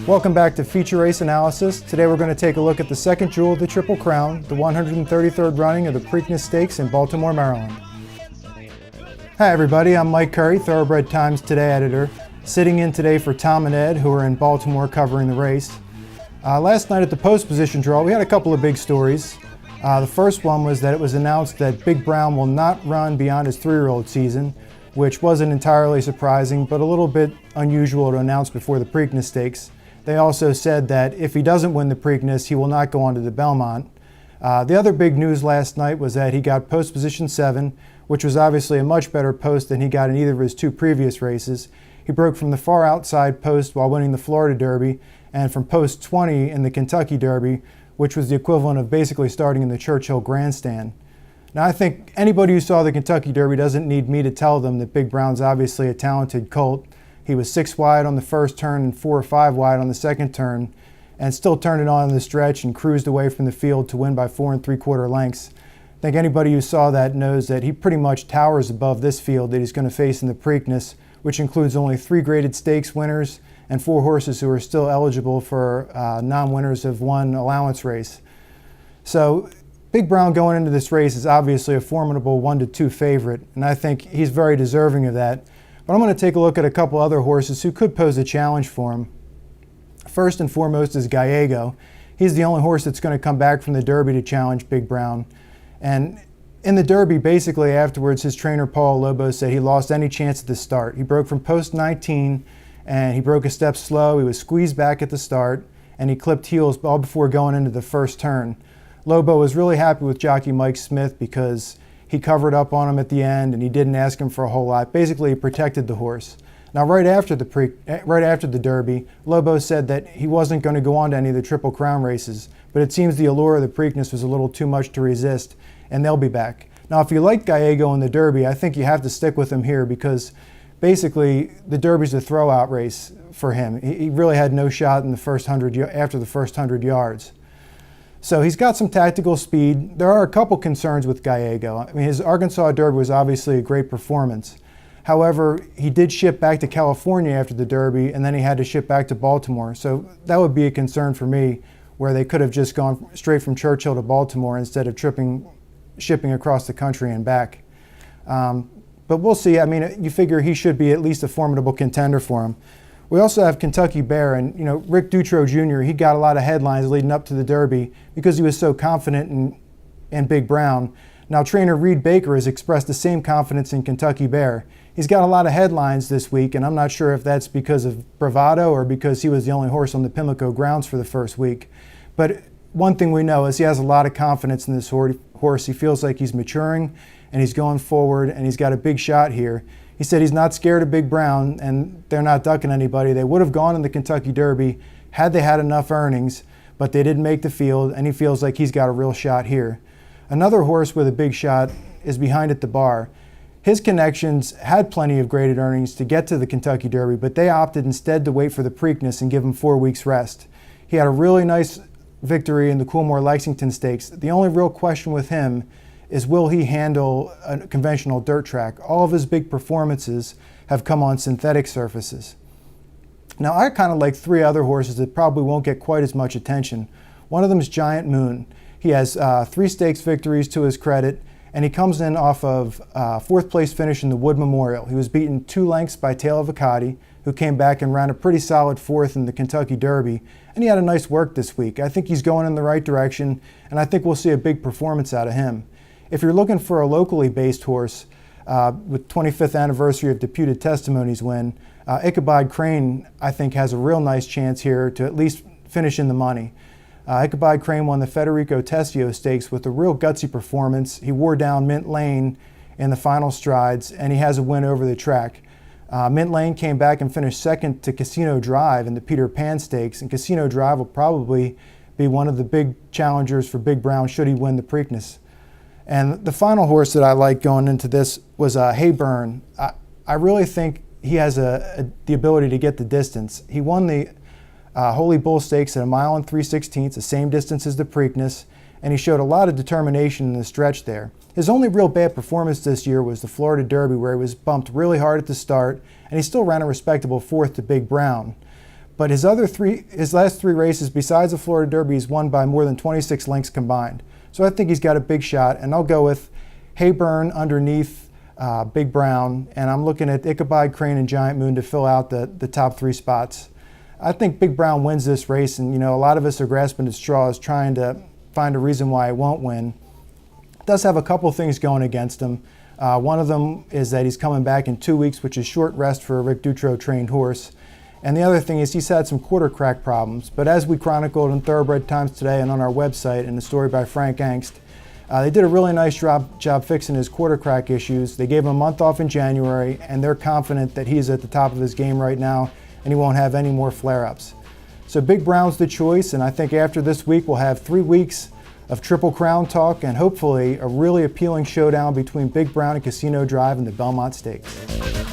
Welcome back to Feature Race Analysis. Today we're going to take a look at the second jewel of the Triple Crown, the 133rd running of the Preakness Stakes in Baltimore, Maryland. Hi everybody, I'm Mike Curry, Thoroughbred Times Today editor, sitting in today for Tom and Ed, who are in Baltimore covering the race. Last night at the post position draw, we had a couple of big stories. The first one was that it was announced that Big Brown will not run beyond his 3-year-old season, which wasn't entirely surprising, but a little bit unusual to announce before the Preakness Stakes. They also said that if he doesn't win the Preakness, he will not go on to the Belmont. The other big news last night was that he got post position 7, which was obviously a much better post than he got in either of his 2 previous races. He broke from the far outside post while winning the Florida Derby, and from post 20 in the Kentucky Derby, which was the equivalent of basically starting in the Churchill Grandstand. Now I think anybody who saw the Kentucky Derby doesn't need me to tell them that Big Brown's obviously a talented colt. He was 6 wide on the first turn and 4 or 5 wide on the second turn, and still turned it on in the stretch and cruised away from the field to win by 4 3/4 lengths. I think anybody who saw that knows that he pretty much towers above this field that he's going to face in the Preakness, which includes only 3 graded stakes winners and 4 horses who are still eligible for non-winners of 1 allowance race. So Big Brown going into this race is obviously a formidable 1-2 favorite, and I think he's very deserving of that. But I'm going to take a look at a couple other horses who could pose a challenge for him. First and foremost is Gallego. He's the only horse that's going to come back from the Derby to challenge Big Brown. And in the Derby, basically afterwards, his trainer Paul Lobo said he lost any chance at the start. He broke from post 19 and he broke a step slow. He was squeezed back at the start and he clipped heels all before going into the first turn. Lobo was really happy with jockey Mike Smith because he covered up on him at the end and he didn't ask him for a whole lot. Basically, he protected the horse. Now, right after the Derby, Lobo said that he wasn't going to go on to any of the Triple Crown races, but it seems the allure of the Preakness was a little too much to resist, and they'll be back. Now, if you like Gallego in the Derby, I think you have to stick with him here because basically the Derby's a throwout race for him. He really had no shot in the first 100 after the first 100 yards. So he's got some tactical speed. There are a couple concerns with Gallego. I mean, his Arkansas Derby was obviously a great performance. However, he did ship back to California after the Derby, and then he had to ship back to Baltimore. So that would be a concern for me, where they could have just gone straight from Churchill to Baltimore instead of shipping across the country and back. But we'll see. I mean, you figure he should be at least a formidable contender for him. We also have Kentucky Bear, and Rick Dutro Jr., he got a lot of headlines leading up to the Derby because he was so confident in Big Brown. Now trainer Reed Baker has expressed the same confidence in Kentucky Bear. He's got a lot of headlines this week, and I'm not sure if that's because of bravado or because he was the only horse on the Pimlico grounds for the first week. But one thing we know is he has a lot of confidence in this horse. He feels like he's maturing and he's going forward and he's got a big shot here. He said he's not scared of Big Brown and they're not ducking anybody. They would have gone in the Kentucky Derby had they had enough earnings, but they didn't make the field, and he feels like he's got a real shot here. Another horse with a big shot is Behind at the Bar. His connections had plenty of graded earnings to get to the Kentucky Derby, but they opted instead to wait for the Preakness and give him 4 weeks rest. He had a really nice victory in the Coolmore Lexington Stakes. The only real question with him is, will he handle a conventional dirt track? All of his big performances have come on synthetic surfaces. Now, I kind of like 3 other horses that probably won't get quite as much attention. One of them is Giant Moon. He has 3 stakes victories to his credit, and he comes in off of 4th place finish in the Wood Memorial. He was beaten 2 lengths by Tail of Acadi, who came back and ran a pretty solid 4th in the Kentucky Derby, and he had a nice work this week. I think he's going in the right direction, and I think we'll see a big performance out of him. If you're looking for a locally based horse with 25th anniversary of Deputed Testimony's win, Ichabod Crane, I think, has a real nice chance here to at least finish in the money. Ichabod Crane won the Federico Tessio Stakes with a real gutsy performance. He wore down Mint Lane in the final strides, and he has a win over the track. Mint Lane came back and finished 2nd to Casino Drive in the Peter Pan Stakes, and Casino Drive will probably be one of the big challengers for Big Brown should he win the Preakness. And the final horse that I like going into this was Hayburn. I really think he has the ability to get the distance. He won the Holy Bull Stakes at 1 3/16 miles, the same distance as the Preakness, and he showed a lot of determination in the stretch there. His only real bad performance this year was the Florida Derby, where he was bumped really hard at the start, and he still ran a respectable 4th to Big Brown. But his last three races, besides the Florida Derby, he's won by more than 26 lengths combined. So I think he's got a big shot, and I'll go with Hayburn underneath Big Brown, and I'm looking at Ichabod Crane and Giant Moon to fill out the top three spots. I think Big Brown wins this race, and a lot of us are grasping at straws trying to find a reason why he won't win. Does have a couple things going against him. One of them is that he's coming back in 2 weeks, which is short rest for a Rick Dutro trained horse. And the other thing is he's had some quarter crack problems. But as we chronicled in Thoroughbred Times today and on our website in the story by Frank Angst, they did a really nice job fixing his quarter crack issues. They gave him a month off in January, and they're confident that he's at the top of his game right now and he won't have any more flare-ups. So Big Brown's the choice, and I think after this week we'll have 3 weeks of Triple Crown talk and hopefully a really appealing showdown between Big Brown and Casino Drive in the Belmont Stakes.